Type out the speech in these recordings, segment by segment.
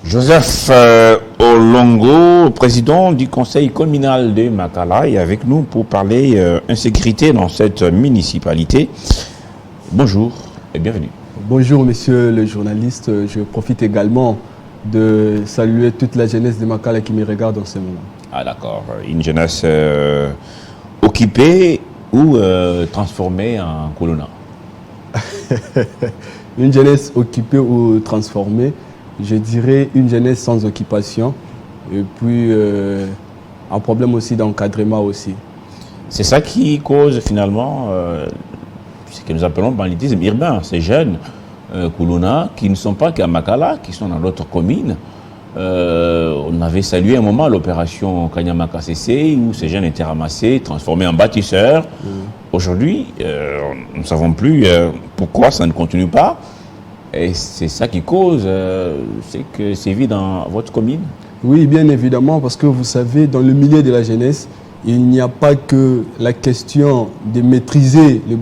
Joseph Olongo, président du conseil communal de Makala, est avec nous pour parler insécurité dans cette municipalité. Bonjour et bienvenue. Bonjour monsieur le journaliste, je profite également de saluer toute la jeunesse de Makala qui me regarde en ce moment. Ah d'accord, une jeunesse occupée ou transformée en colonna? Une jeunesse occupée ou transformée, je dirais une jeunesse sans occupation et puis un problème aussi d'encadrement aussi. C'est ça qui cause finalement ce que nous appelons banditisme urbain, ces jeunes colonna qui ne sont pas qu'à Makala, qui sont dans d'autres communes. On avait salué un moment l'opération Kanyamaka CC où ces jeunes étaient ramassés, transformés en bâtisseurs. Aujourd'hui, nous ne savons plus pourquoi ça ne continue pas. Et c'est ça qui cause, c'est que c'est vide dans votre commune? Oui, bien évidemment, parce que vous savez, dans le milieu de la jeunesse, il n'y a pas que la question de maîtriser les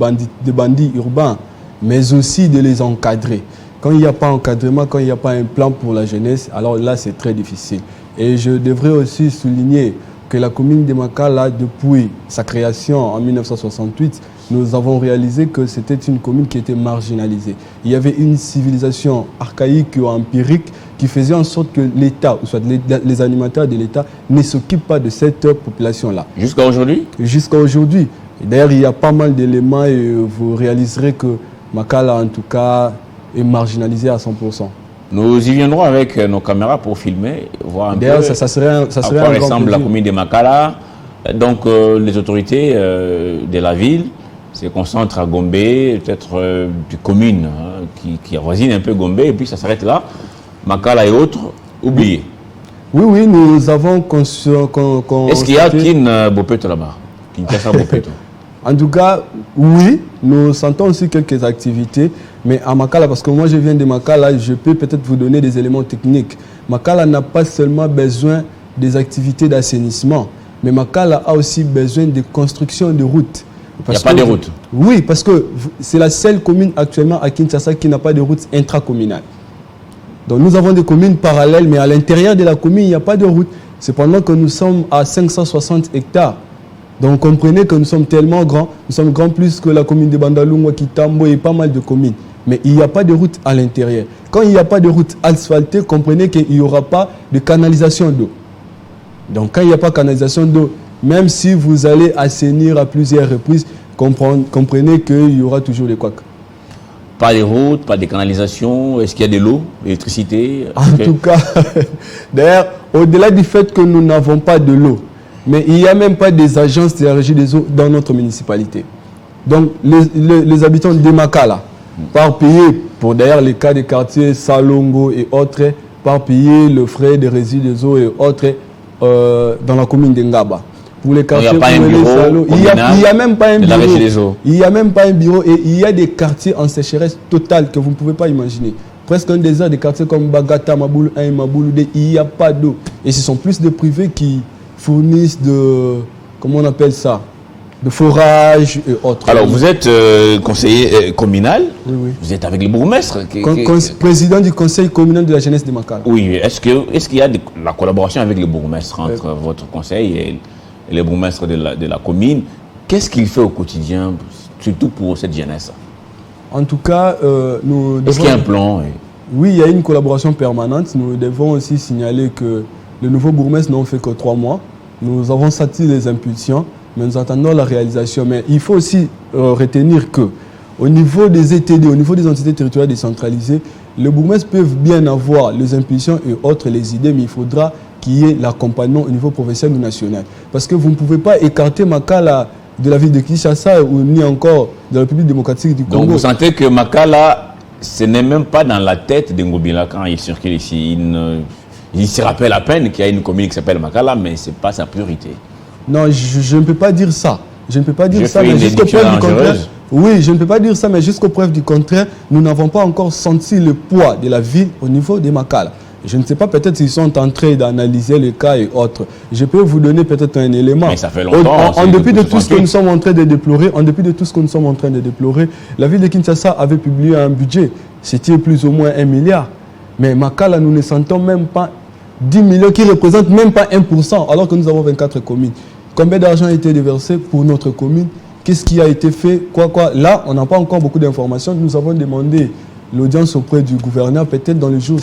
bandits urbains, mais aussi de les encadrer. Quand il n'y a pas d'encadrement, quand il n'y a pas un plan pour la jeunesse, alors là, c'est très difficile. Et je devrais aussi souligner que la commune de Makala, depuis sa création en 1968, nous avons réalisé que c'était une commune qui était marginalisée. Il y avait une civilisation archaïque ou empirique qui faisait en sorte que l'État, ou soit les animateurs de l'État, ne s'occupent pas de cette population-là. Jusqu'à aujourd'hui? Jusqu'à aujourd'hui. D'ailleurs, il y a pas mal d'éléments et vous réaliserez que Makala, en tout cas, est marginalisé à 100%. Nous y viendrons avec nos caméras pour filmer, voir un peu ça serait à quoi ressemble la commune de Makala. Donc les autorités de la ville se concentrent à Gombe, peut-être des communes qui avoisinent un peu Gombe, et puis ça s'arrête là. Makala et autres, oubliés. Oui, nous avons Est-ce qu'il y a Kin Bopeto là-bas? Kinshasa Bopeto? En tout cas, oui, nous sentons aussi quelques activités, mais à Makala, parce que moi je viens de Makala, je peux peut-être vous donner des éléments techniques. Makala n'a pas seulement besoin des activités d'assainissement, mais Makala a aussi besoin de construction de routes. Il n'y a pas de route? Oui, parce que c'est la seule commune actuellement à Kinshasa qui n'a pas de route intracommunale. Donc nous avons des communes parallèles, mais à l'intérieur de la commune, il n'y a pas de route. Cependant que nous sommes à 560 hectares. Donc comprenez que nous sommes tellement grands, nous sommes grands plus que la commune de Bandalungwa, Kitambo et pas mal de communes. Mais il n'y a pas de route à l'intérieur. Quand il n'y a pas de route asphaltée, comprenez qu'il n'y aura pas de canalisation d'eau. Donc quand il n'y a pas de canalisation d'eau, même si vous allez assainir à plusieurs reprises, comprenez qu'il y aura toujours des couacs. Pas de route, pas de canalisation, est-ce qu'il y a de l'eau, de l'électricité? En tout cas, d'ailleurs, au-delà du fait que nous n'avons pas de l'eau, mais il n'y a même pas des agences de la régie des eaux dans notre municipalité. Donc les habitants de Makala, par payer, pour d'ailleurs les cas des quartiers Salongo et autres, par payer le frais de résidus des eaux et autres dans la commune de Ngaba. Pour les quartiers, il n'y a même pas un bureau. Il n'y a même pas un bureau et il y a des quartiers en sécheresse totale que vous ne pouvez pas imaginer. Presque un désert, des quartiers comme Bagata, Maboulou 1, Maboulou 2, il n'y a pas d'eau. Et ce sont plus de privés qui fournissent de, comment on appelle ça, de forage et autres. Alors vous êtes conseiller communal, oui. Vous êtes avec le bourgmestre président du conseil communal de la jeunesse de Makala. Oui, est-ce qu'il y a la collaboration avec le bourgmestre entre votre conseil et le bourgmestre de la commune? Qu'est-ce qu'il fait au quotidien, surtout pour cette jeunesse? En tout cas, est-ce qu'il y a un plan? Oui, il y a une collaboration permanente. Nous devons aussi signaler que le nouveau bourgmestre n'a fait que 3 mois. Nous avons senti les impulsions, mais nous attendons la réalisation. Mais il faut aussi retenir que au niveau des ETD, au niveau des entités territoriales décentralisées, les bourgmestres peuvent bien avoir les impulsions et autres, les idées, mais il faudra qu'il y ait l'accompagnement au niveau professionnel ou national. Parce que vous ne pouvez pas écarter Makala de la ville de Kinshasa ou ni encore de la République démocratique du Congo. Donc vous sentez que Makala, ce n'est même pas dans la tête de Ngobila quand il circule ici. Il se rappelle à peine qu'il y a une commune qui s'appelle Makala, mais ce n'est pas sa priorité. Non, je ne peux pas dire ça. Je ne peux pas dire ça, mais jusqu'au preuve du contraire. Oui, je ne peux pas dire ça, mais jusqu'au preuve du contraire, nous n'avons pas encore senti le poids de la ville au niveau de Makala. Je ne sais pas, peut-être s'ils sont en train d'analyser les cas et autres. Je peux vous donner peut-être un élément. Mais ça fait longtemps. En dépit de tout ce que nous sommes en train de déplorer, la ville de Kinshasa avait publié un budget. C'était plus ou moins 1 milliard. Mais Makala, nous ne sentons même pas 10 millions qui représentent même pas 1%, alors que nous avons 24 communes. Combien d'argent a été déversé pour notre commune? Qu'est-ce qui a été fait? Quoi? Là, on n'a pas encore beaucoup d'informations. Nous avons demandé l'audience auprès du gouverneur. Peut-être dans les jours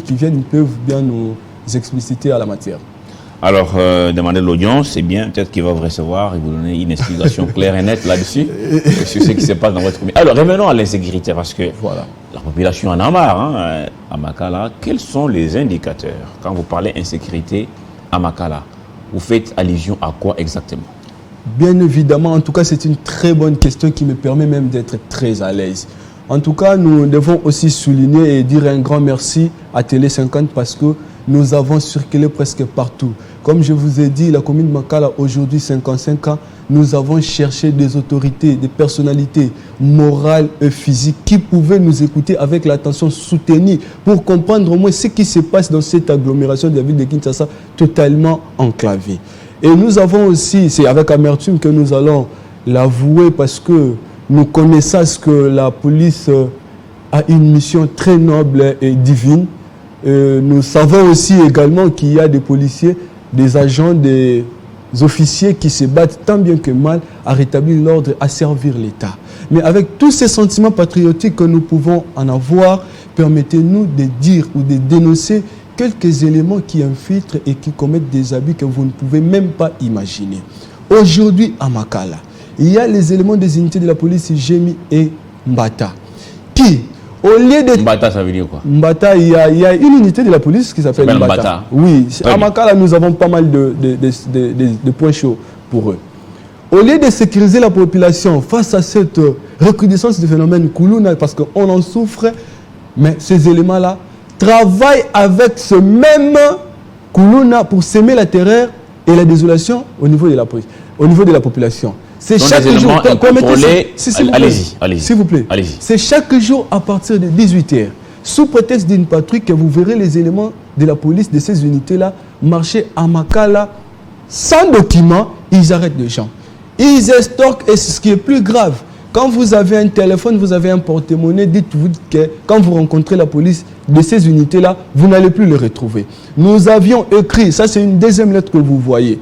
qui viennent, ils peuvent bien nous expliciter à la matière. Alors, demander l'audience, c'est bien, peut-être qu'il va vous recevoir et vous donner une explication claire et nette là-dessus, sur ce qui se passe dans votre commune. Alors, revenons à l'insécurité, parce que voilà, la population en a marre, hein, à Makala. Quels sont les indicateurs? Quand vous parlez insécurité à Makala, vous faites allusion à quoi exactement? Bien évidemment, en tout cas, c'est une très bonne question qui me permet même d'être très à l'aise. En tout cas, nous devons aussi souligner et dire un grand merci à Télé 50 parce que nous avons circulé presque partout. Comme je vous ai dit, la commune de Makala, aujourd'hui 55 ans, nous avons cherché des autorités, des personnalités morales et physiques qui pouvaient nous écouter avec l'attention soutenue pour comprendre au moins ce qui se passe dans cette agglomération de la ville de Kinshasa totalement enclavée. Et nous avons aussi, c'est avec amertume que nous allons l'avouer parce que nous connaissons ce que la police a une mission très noble et divine. Nous savons aussi également qu'il y a des policiers, des agents, des officiers qui se battent tant bien que mal à rétablir l'ordre, à servir l'État. Mais avec tous ces sentiments patriotiques que nous pouvons en avoir, permettez-nous de dire ou de dénoncer quelques éléments qui infiltrent et qui commettent des abus que vous ne pouvez même pas imaginer. Aujourd'hui, à Makala, il y a les éléments des unités de la police Gémi et Mbata qui, au lieu de... Mbata, ça veut dire quoi? Mbata, il y a une unité de la police qui s'appelle Mbata. Oui, à Makala, nous avons pas mal de points chauds pour eux. Au lieu de sécuriser la population face à cette recrudescence du phénomène Koulouna, parce qu'on en souffre, mais ces éléments-là travaillent avec ce même Koulouna pour s'aimer la terreur et la désolation au niveau de la police, au niveau de la population. C'est chaque jour. Allez-y. S'il vous plaît. C'est chaque jour à partir de 18h. Sous prétexte d'une patrouille que vous verrez les éléments de la police de ces unités-là marcher à Makala sans document, ils arrêtent les gens. Ils estorquent et c'est ce qui est plus grave. Quand vous avez un téléphone, vous avez un porte-monnaie, dites-vous que quand vous rencontrez la police de ces unités-là, vous n'allez plus le retrouver. Nous avions écrit, ça c'est une deuxième lettre que vous voyez.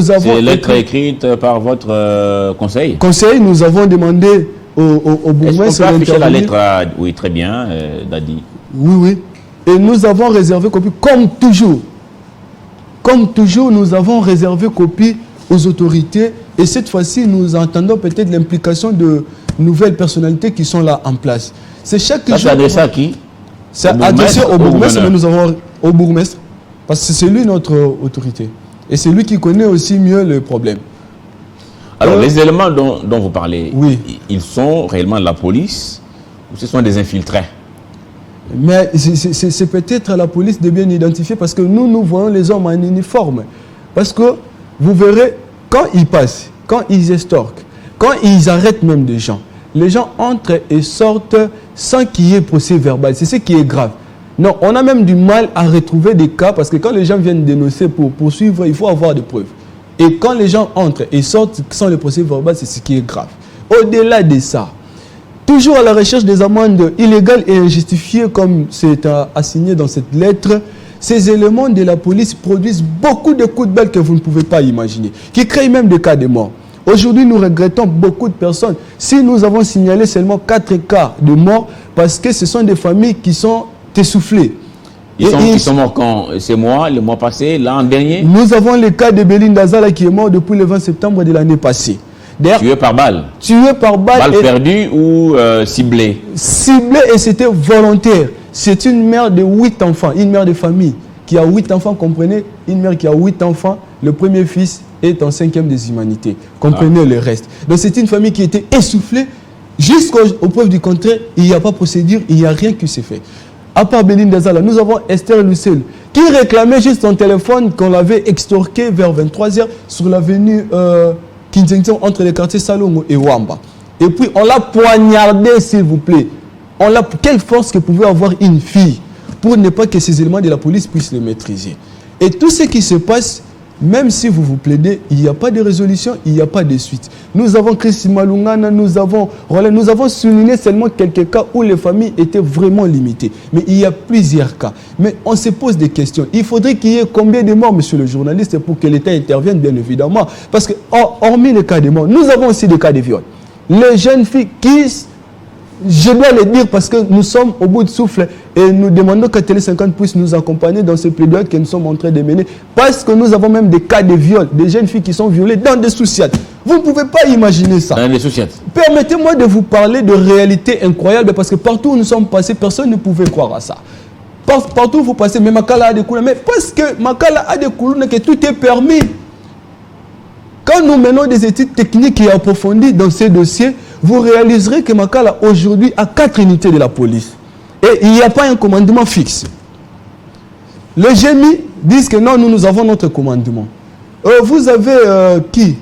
C'est lettre écrite par votre conseil? Conseil, nous avons demandé au bourgmestre. Est-ce qu'on peut afficher la lettre Oui, très bien, Dadi. Oui. Et nous avons réservé copie, comme toujours. Comme toujours, nous avons réservé copie aux autorités. Et cette fois-ci, nous entendons peut-être l'implication de nouvelles personnalités qui sont là en place. C'est chaque jour. C'est adressé à qui? C'est adressé au bourgmestre, mais nous avons au bourgmestre. Parce que c'est lui notre autorité. Et c'est lui qui connaît aussi mieux le problème. Alors, les éléments dont vous parlez, oui, ils sont réellement la police ou ce sont des infiltrés? Mais c'est peut-être la police de bien identifier parce que nous voyons les hommes en uniforme. Parce que vous verrez, quand ils passent, quand ils estorquent, quand ils arrêtent même des gens, les gens entrent et sortent sans qu'il y ait procès verbal. C'est ce qui est grave. Non, on a même du mal à retrouver des cas parce que quand les gens viennent dénoncer pour poursuivre, il faut avoir des preuves. Et quand les gens entrent et sortent sans le procès verbal, c'est ce qui est grave. Au-delà de ça, toujours à la recherche des amendes illégales et injustifiées comme c'est assigné dans cette lettre, ces éléments de la police produisent beaucoup de coups de balle que vous ne pouvez pas imaginer, qui créent même des cas de mort. Aujourd'hui, nous regrettons beaucoup de personnes. Si nous avons signalé seulement 4 cas de mort, parce que ce sont des familles qui sont essoufflés. Ils sont morts quand? C'est moi, le mois passé, l'an dernier? Nous avons le cas de Belinda Zala qui est mort depuis le 20 septembre de l'année passée. Tué par balle? Tué par balle. Balle perdue ou ciblée? Ciblée et c'était volontaire. C'est une mère de 8 enfants, une mère de famille qui a 8 enfants, comprenez? Une mère qui a 8 enfants, le premier fils est en 5e des humanités. Comprenez le reste. Donc c'est une famille qui était essoufflée. Jusqu'aux preuves du contraire, il n'y a pas procédure, il n'y a rien qui s'est fait. À part Belinda Zala, nous avons Esther Lucel qui réclamait juste son téléphone qu'on l'avait extorqué vers 23h sur l'avenue Kinzengton entre les quartiers Salongo et Wamba. Et puis on l'a poignardé, s'il vous plaît. Quelle force que pouvait avoir une fille pour ne pas que ces éléments de la police puissent le maîtriser. Et tout ce qui se passe même si vous vous plaidez, il n'y a pas de résolution, il n'y a pas de suite. Nous avons Chris Malungana, nous avons souligné seulement quelques cas où les familles étaient vraiment limitées. Mais il y a plusieurs cas. Mais on se pose des questions. Il faudrait qu'il y ait combien de morts, monsieur le journaliste, pour que l'État intervienne, bien évidemment. Parce que, hormis les cas de morts, nous avons aussi des cas de viol. Les jeunes filles qui... Je dois le dire parce que nous sommes au bout de souffle et nous demandons que Télé 50 puisse nous accompagner dans ce plaidoyer que nous sommes en train de mener parce que nous avons même des cas de viol, des jeunes filles qui sont violées dans des sous-siates. Vous ne pouvez pas imaginer ça. Dans les sous-siates. Permettez-moi de vous parler de réalité incroyable parce que partout où nous sommes passés, personne ne pouvait croire à ça. Partout où vous passez, mais Makala a des couleurs. Mais parce que Makala a des couleurs, que tout est permis. Quand nous menons des études techniques et approfondies dans ces dossiers, vous réaliserez que Makala aujourd'hui a 4 unités de la police. Et il n'y a pas un commandement fixe. Les GMI disent que non, nous avons notre commandement. Vous avez qui?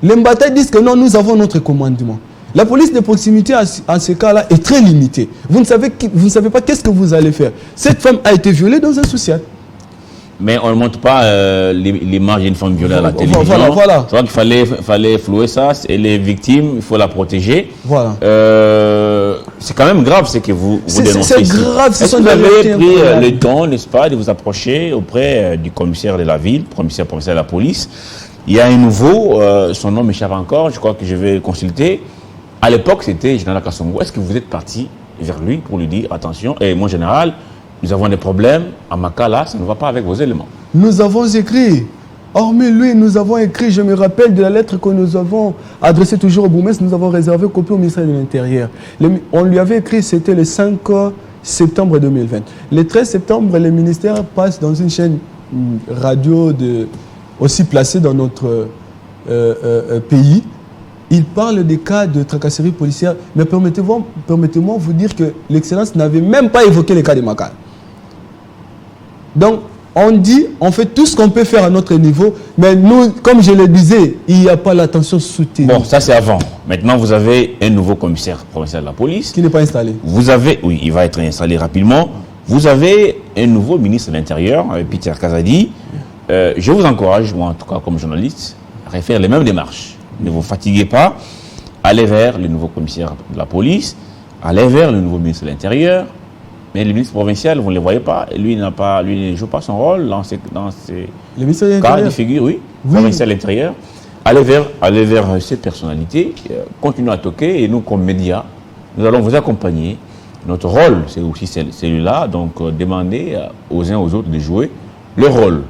Les Mbata disent que non, nous avons notre commandement. La police de proximité à ce cas-là est très limitée. Vous ne savez pas qu'est-ce que vous allez faire. Cette femme a été violée dans un social. Mais on ne montre pas l'image d'une femme violée à la télévision. Voilà. Je crois qu'il fallait flouer ça. Et les victimes, il faut la protéger. Voilà. C'est quand même grave ce que vous dénoncez. C'est grave. Est-ce que vous avez pris le temps, n'est-ce pas, de vous approcher auprès du commissaire de la ville, commissaire de la police? Il y a un nouveau, son nom m'échappe encore, je crois que je vais consulter. À l'époque, c'était Général Kassongo. Est-ce que vous êtes parti vers lui pour lui dire, attention, et mon général, nous avons des problèmes, à Makala, ça ne va pas avec vos éléments. Nous avons écrit, hormis lui, nous avons écrit, je me rappelle de la lettre que nous avons adressée toujours au bourgmestre, nous avons réservé copie au ministère de l'Intérieur. On lui avait écrit, c'était le 5 septembre 2020. Le 13 septembre, le ministère passe dans une chaîne radio aussi placée dans notre pays. Il parle des cas de tracasserie policière, mais permettez-moi de vous dire que l'Excellence n'avait même pas évoqué les cas de Makala. Donc, on fait tout ce qu'on peut faire à notre niveau, mais nous, comme je le disais, il n'y a pas l'attention soutenue. Bon, ça c'est avant. Maintenant, vous avez un nouveau commissaire provincial de la police. Qui n'est pas installé. Oui, il va être installé rapidement. Vous avez un nouveau ministre de l'Intérieur, Peter Kazadi. Je vous encourage, moi en tout cas comme journaliste, à faire les mêmes démarches. Ne vous fatiguez pas. Allez vers le nouveau commissaire de la police. Allez vers le nouveau ministre de l'Intérieur. Mais le ministre provincial, vous ne le voyez pas. Lui ne joue pas son rôle dans ces cas de figure, oui. Provincial de l'Intérieur. Allez vers ces personnalités. Continuez à toquer. Et nous, comme médias, nous allons vous accompagner. Notre rôle, c'est aussi celui-là. Donc, demandez aux uns aux autres de jouer le rôle.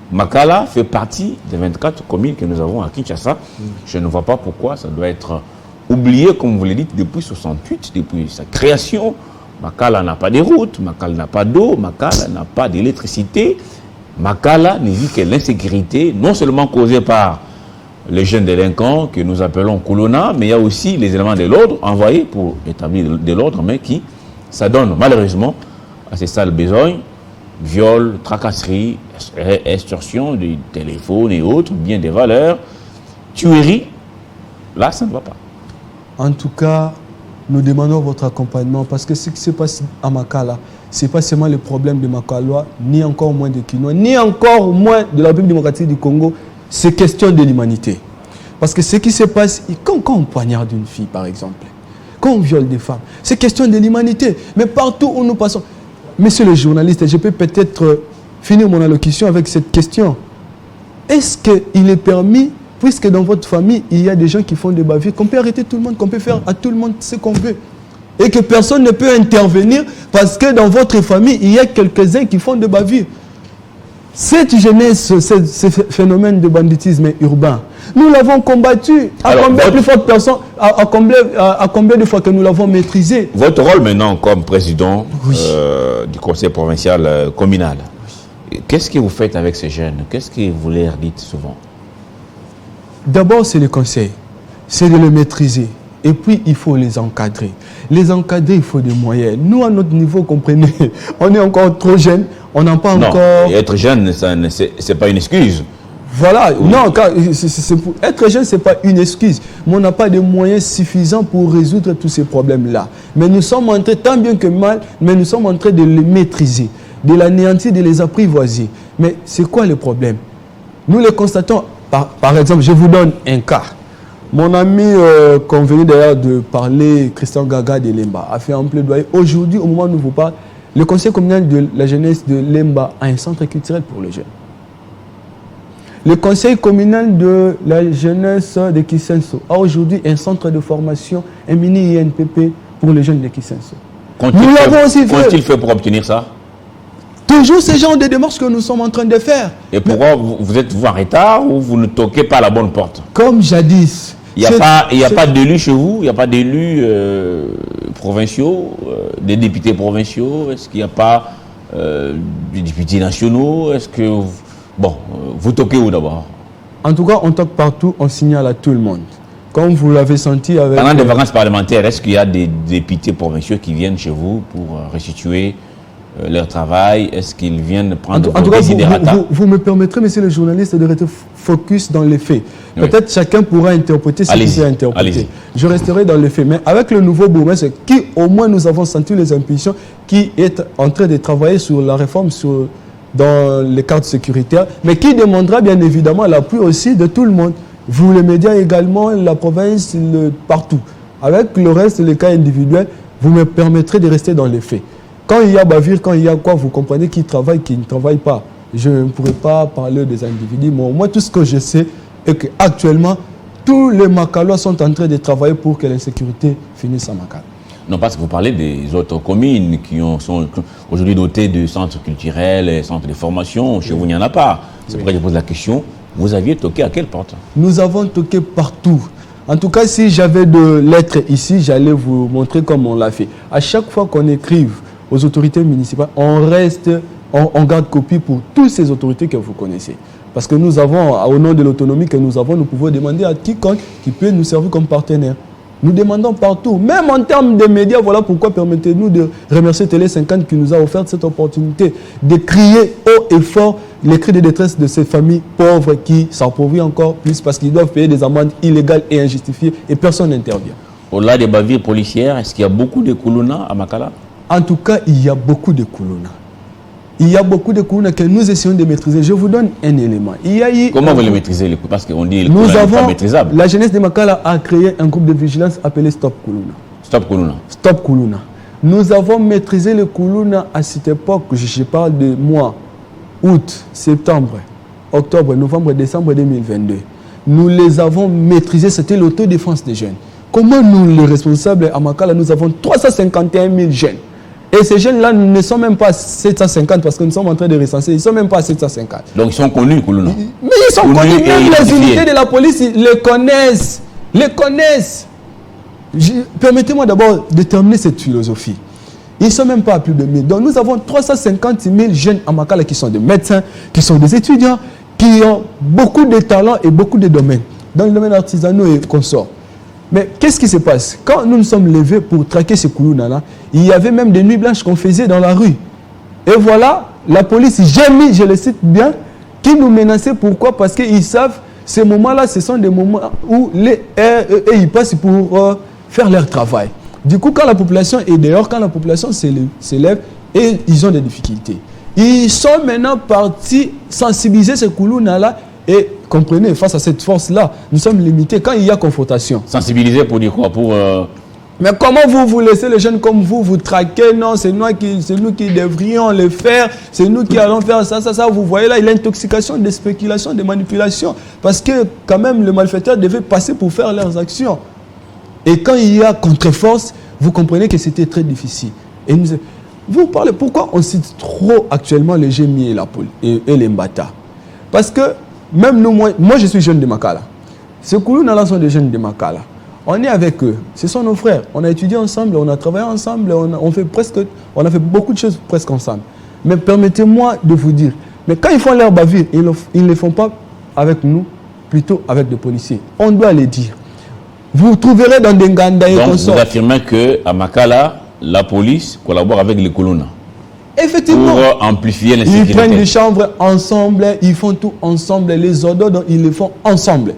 Makala fait partie des 24 communes que nous avons à Kinshasa. Je ne vois pas pourquoi ça doit être oublié, comme vous l'avez dit, depuis 68, depuis sa création. Makala n'a pas de route, Makala n'a pas d'eau, Makala n'a pas d'électricité. Makala ne vit que l'insécurité, non seulement causée par les jeunes délinquants que nous appelons Kuluna, mais il y a aussi les éléments de l'ordre envoyés pour établir de l'ordre, mais qui s'adonnent malheureusement à ces sales besognes. Viol, tracasserie, extorsion du téléphone et autres, bien des valeurs, tuerie, là ça ne va pas. En tout cas, nous demandons votre accompagnement parce que ce qui se passe à Makala, ce n'est pas seulement le problème de Makala, ni encore moins de Kinois, ni encore moins de la République démocratique du Congo, c'est question de l'humanité. Parce que ce qui se passe, quand on poignarde une fille par exemple, quand on viole des femmes, c'est question de l'humanité. Mais partout où nous passons, monsieur le journaliste, je peux peut-être finir mon allocution avec cette question. Est-ce qu'il est permis, puisque dans votre famille, il y a des gens qui font des bavures, qu'on peut arrêter tout le monde, qu'on peut faire à tout le monde ce qu'on veut, et que personne ne peut intervenir parce que dans votre famille, il y a quelques-uns qui font des bavures. Cette jeunesse, ce phénomène de banditisme urbain, nous l'avons combattu. À combien de fois que nous l'avons maîtrisé? Votre rôle maintenant comme président du conseil provincial communal, qu'est-ce que vous faites avec ces jeunes? Qu'est-ce que vous leur dites souvent? D'abord, c'est le conseil. C'est de les maîtriser. Et puis, il faut les encadrer. Les encadrer, il faut des moyens. Nous, à notre niveau, comprenez, on est encore trop jeunes. On n'a pas encore... être jeune, ce n'est pas une excuse. Voilà. Oui. Non, être jeune, ce n'est pas une excuse. Mais on n'a pas de moyens suffisants pour résoudre tous ces problèmes-là. Mais nous sommes en train, tant bien que mal, mais nous sommes en train de les maîtriser, de l'anéantir, de les apprivoiser. Mais c'est quoi le problème? Nous les constatons. Par exemple, je vous donne un cas. Mon ami qu'on venait d'ailleurs de parler, Christian Gaga de Lemba, a fait un plaidoyer. Aujourd'hui, au moment où nous vous parlons, le conseil communal de la jeunesse de Lemba a un centre culturel pour les jeunes. Le conseil communal de la jeunesse de Kisenso a aujourd'hui un centre de formation, un mini INPP pour les jeunes de Kisenso. Nous l'avons aussi fait. Qu'ont-ils fait pour obtenir ça? Toujours ce genre de démarches que nous sommes en train de faire. Et pourquoi vous êtes en retard ou vous ne toquez pas à la bonne porte? Comme jadis. Il n'y a pas d'élus chez vous? Il n'y a pas d'élus provinciaux, des députés provinciaux? Est-ce qu'il n'y a pas des députés nationaux? Est-ce que... Bon, vous toquez où d'abord? En tout cas, on toque partout, on signale à tout le monde. Comme vous l'avez senti avec... Pendant des vacances parlementaires, est-ce qu'il y a des députés provinciaux qui viennent chez vous pour restituer leur travail? Est-ce qu'ils viennent prendre vos désidérata? Vous me permettrez, monsieur le journaliste, de rester focus dans les faits. Oui. Peut-être chacun pourra interpréter ce qu'il a interprété. Je resterai dans les faits. Mais avec le nouveau bourgmestre, qui au moins nous avons senti les impulsions, qui est en train de travailler sur la réforme dans les cartes sécuritaires, mais qui demandera bien évidemment l'appui aussi de tout le monde. Vous, les médias également, la province, partout. Avec le reste, les cas individuels, vous me permettrez de rester dans les faits. Quand il y a bavure, quand il y a quoi, vous comprenez qui travaille, qui ne travaille pas. Je ne pourrais pas parler des individus, mais moi, tout ce que je sais est qu'actuellement, tous les Makalois sont en train de travailler pour que l'insécurité finisse à Makala. Non, parce que vous parlez des autres communes qui sont aujourd'hui dotées de centres culturels et centres de formation. Chez vous, il n'y en a pas. C'est pourquoi je pose la question. Vous aviez toqué à quelle porte? Nous avons toqué partout. En tout cas, si j'avais de lettres ici, j'allais vous montrer comment on l'a fait. À chaque fois qu'on écrive aux autorités municipales, on garde copie pour toutes ces autorités que vous connaissez. Parce que nous avons, au nom de l'autonomie que nous avons, nous pouvons demander à quiconque qui peut nous servir comme partenaire. Nous demandons partout, même en termes de médias. Voilà pourquoi permettez-nous de remercier Télé 50 qui nous a offert cette opportunité de crier haut et fort les cris de détresse de ces familles pauvres qui s'appauvrissent encore plus parce qu'ils doivent payer des amendes illégales et injustifiées et personne n'intervient. Au-delà des bavures policières, est-ce qu'il y a beaucoup de Koulouna à Makala? En tout cas, il y a beaucoup de Koulouna. Il y a beaucoup de Koulouna que nous essayons de maîtriser. Je vous donne un élément. Comment vous les maîtrisez? Parce qu'on dit que nous avons, pas maîtrisable. La jeunesse de Makala a créé un groupe de vigilance appelé Stop Koulouna. Stop Koulouna. Stop Koulouna. Nous avons maîtrisé le Koulouna à cette époque. Je parle de mois août, septembre, octobre, novembre, décembre 2022. Nous les avons maîtrisés. C'était l'autodéfense des jeunes. Comment nous, les responsables à Makala, nous avons 351 000 jeunes. Et ces jeunes-là ne sont même pas 750 parce que nous sommes en train de recenser. Ils ne sont même pas 750. Donc ils sont connus, Koulouna. Mais ils sont connus. Même les unités de la police ils les connaissent. Les connaissent. Permettez-moi d'abord de terminer cette philosophie. Ils ne sont même pas à plus de 1000. Donc nous avons 350 000 jeunes à Makala qui sont des médecins, qui sont des étudiants, qui ont beaucoup de talents et beaucoup de domaines. Dans le domaine artisanaux et consorts. Mais qu'est-ce qui se passe? Quand nous nous sommes levés pour traquer ces Koulouna-là, il y avait même des nuits blanches qu'on faisait dans la rue. Et voilà, la police, je le cite bien, qui nous menaçait. Pourquoi? Parce qu'ils savent, ces moments-là, ce sont des moments où ils passent pour faire leur travail. Du coup, quand la population est dehors, quand la population s'élève, et ils ont des difficultés. Ils sont maintenant partis sensibiliser ces Koulouna-là. Et comprenez, face à cette force-là, nous sommes limités quand il y a confrontation. Sensibiliser pour dire quoi? Mais comment vous laissez les jeunes comme vous traquer? Non, c'est nous qui devrions le faire. C'est nous qui allons faire ça. Vous voyez là, il y a l'intoxication, des spéculations, des manipulations. Parce que quand même, les malfaiteurs devaient passer pour faire leurs actions. Et quand il y a contre-force, vous comprenez que c'était très difficile. Et vous parlez, pourquoi on cite trop actuellement les GMI et les Mbata? Parce que même nous, moi je suis jeune de Makala. Ces Koulouna-là sont des jeunes de Makala. On est avec eux. Ce sont nos frères. On a étudié ensemble, on a travaillé ensemble, on a fait beaucoup de choses presque ensemble. Mais permettez-moi de vous dire, mais quand ils font leur bavure, ils ne le font pas avec nous, plutôt avec des policiers. On doit les dire. Vous trouverez dans des Nganda et consorts. Donc vous affirmez qu'à Makala, la police collabore avec les Koulouna? Effectivement. Pour amplifier l'insécurité. Ils prennent des chambres ensemble, ils font tout ensemble, les ordres, ils le font ensemble.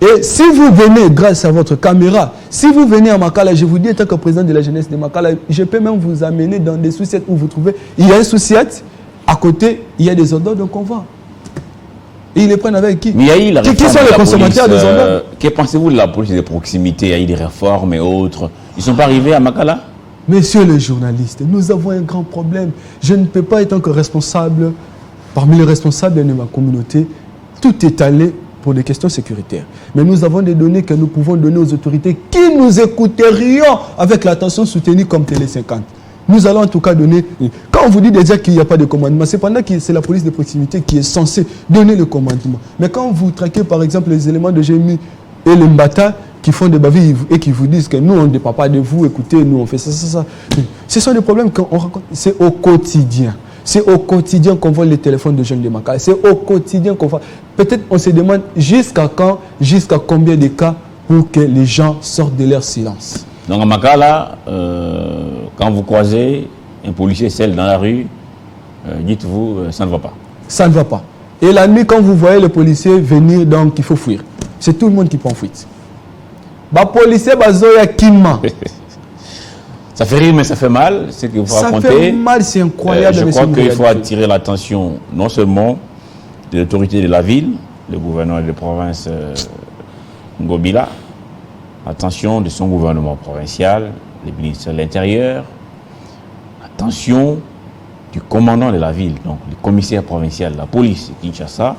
Et si vous venez, grâce à votre caméra, si vous venez à Makala, je vous dis, en tant que président de la jeunesse de Makala, je peux même vous amener dans des souciettes où vous trouvez, il y a une souciette, à côté, il y a des ordres de convoi. Et ils les prennent avec qui? Mais il y a eu la Qui réforme sont de les la consommateurs police, des gendarmes? que pensez-vous de la police de proximité? Il y a eu des réformes et autres. Ils ne sont pas arrivés à Makala? Messieurs les journalistes, nous avons un grand problème. Je ne peux pas être encore responsable, parmi les responsables de ma communauté, tout est allé pour des questions sécuritaires. Mais nous avons des données que nous pouvons donner aux autorités qui nous écouterions avec l'attention soutenue comme Télé 50. Nous allons en tout cas donner... Quand on vous dit déjà qu'il n'y a pas de commandement, c'est pendant que c'est la police de proximité qui est censée donner le commandement. Mais quand vous traquez par exemple les éléments de GMI et les Mbata qui font des bavures et qui vous disent que nous on ne dépend pas de vous, écoutez, nous on fait ça. Ce sont des problèmes qu'on rencontre. C'est au quotidien. C'est au quotidien qu'on voit les téléphones de jeunes de Makala. C'est au quotidien qu'on voit. Peut-être on se demande jusqu'à quand, jusqu'à combien de cas pour que les gens sortent de leur silence. Donc à Makala, quand vous croisez un policier seul dans la rue, dites-vous, ça ne va pas. Ça ne va pas. Et la nuit, quand vous voyez le policier venir, donc il faut fuir. C'est tout le monde qui prend fuite. Bah policier, bah zoya kimma. Ça fait rire, mais ça fait mal, c'est que vous racontez. Ça fait mal, c'est incroyable. Je crois qu'il faut attirer l'attention non seulement de l'autorité de la ville, le gouvernement de province Ngobila, attention de son gouvernement provincial, le ministère de l'Intérieur, attention du commandant de la ville, donc le commissaire provincial de la police de Kinshasa.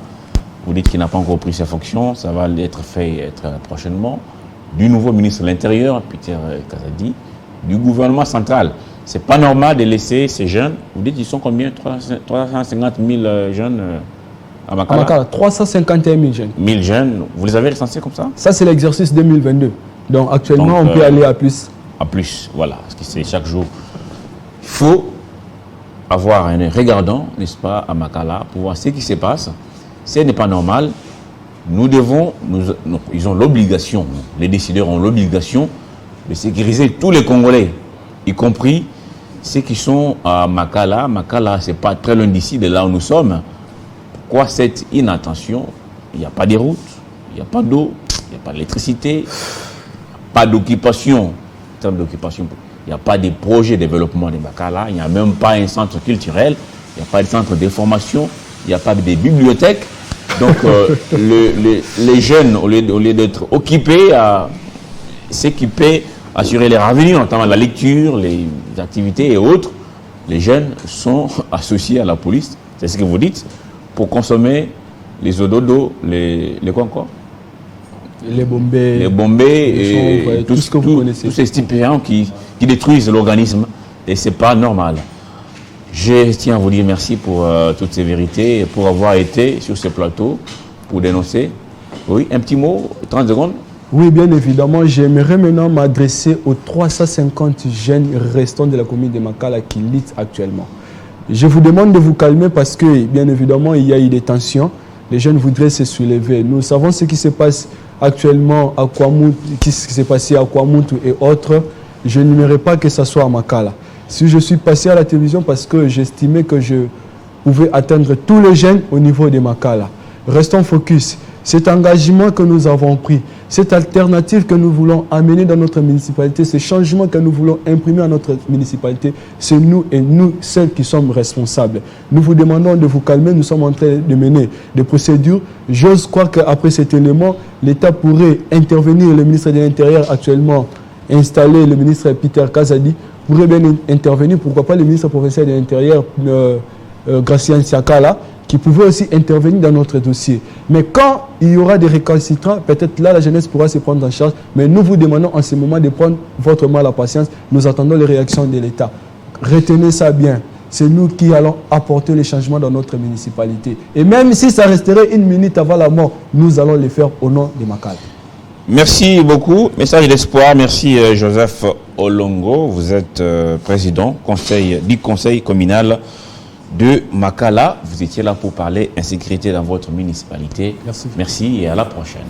Vous dites qu'il n'a pas encore pris ses fonctions, ça va être fait prochainement, du nouveau ministre de l'Intérieur, Peter Kazadi, du gouvernement central. C'est pas normal de laisser ces jeunes, vous dites qu'ils sont combien? 350 000 jeunes à Makala? À Makala, 351 000 jeunes. 1000 jeunes, vous les avez recensés comme ça? Ça, c'est l'exercice 2022. Donc actuellement, on peut aller à plus. À plus, voilà, parce que c'est chaque jour. Il faut avoir un regardant, n'est-ce pas, à Makala, pour voir ce qui se passe. Ce n'est pas normal. Nous devons, ils ont l'obligation, les décideurs ont l'obligation de sécuriser tous les Congolais, y compris ceux qui sont à Makala. Makala, ce n'est pas très loin d'ici, de là où nous sommes. Pourquoi cette inattention? Il n'y a pas de routes, il n'y a pas d'eau, il n'y a pas d'électricité, pas d'occupation. En termes d'occupation, il n'y a pas de projet de développement de Makala, il n'y a même pas un centre culturel, il n'y a pas de centre de formation, il n'y a pas de bibliothèque. Donc les jeunes, au lieu d'être occupés à s'équiper, assurer leur avenir, notamment la lecture, les activités et autres, les jeunes sont associés à la police, c'est ce que vous dites, pour consommer les ododos, les quoi encore? Les bombés. Les bombés et chambres, tout ce que vous connaissez. Tous ces stupéfiants qui détruisent l'organisme et c'est pas normal. Je tiens à vous dire merci pour toutes ces vérités et pour avoir été sur ce plateau pour dénoncer. Oui, un petit mot, 30 secondes. Oui, bien évidemment, j'aimerais maintenant m'adresser aux 350 jeunes restants de la commune de Makala qui luttent actuellement. Je vous demande de vous calmer parce que, bien évidemment, il y a eu des tensions. Les jeunes voudraient se soulever. Nous savons ce qui se passe actuellement à Kwamoutou, ce qui s'est passé à Kwamoutou et autres. Je n'aimerais pas que ça soit à Makala. Si je suis passé à la télévision parce que j'estimais que je pouvais atteindre tous les jeunes au niveau de Makala. Restons focus. Cet engagement que nous avons pris, cette alternative que nous voulons amener dans notre municipalité, ce changement que nous voulons imprimer à notre municipalité, c'est nous et nous seuls qui sommes responsables. Nous vous demandons de vous calmer, nous sommes en train de mener des procédures. J'ose croire qu'après cet élément, l'État pourrait intervenir, le ministre de l'Intérieur actuellement installé, le ministre Peter Kazadi, pourrait bien intervenir, pourquoi pas le ministre provincial de l'Intérieur, Gracien Siakala, qui pouvait aussi intervenir dans notre dossier. Mais quand il y aura des récalcitrants, peut-être là la jeunesse pourra se prendre en charge, mais nous vous demandons en ce moment de prendre votre mal à patience. Nous attendons les réactions de l'État. Retenez ça bien. C'est nous qui allons apporter les changements dans notre municipalité. Et même si ça resterait une minute avant la mort, nous allons le faire au nom de Makala. Merci beaucoup. Message d'espoir. Merci Joseph Olongo. Vous êtes président du conseil communal de Makala. Vous étiez là pour parler insécurité dans votre municipalité. Merci. Merci et à la prochaine.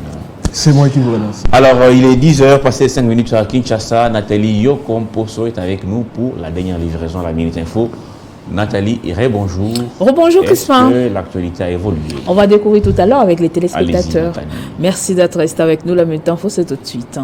C'est moi qui vous remercie. Alors, il est 10h, passé 5 minutes à Kinshasa. Nathalie Yokomposo est avec nous pour la dernière livraison à la Minute Info. Nathalie, bonjour. Rebonjour Crispin. Est-ce que l'actualité a évolué? On va découvrir tout à l'heure avec les téléspectateurs. Allez-y, Nathalie. Merci d'être resté avec nous. La Minute Info, c'est tout de suite.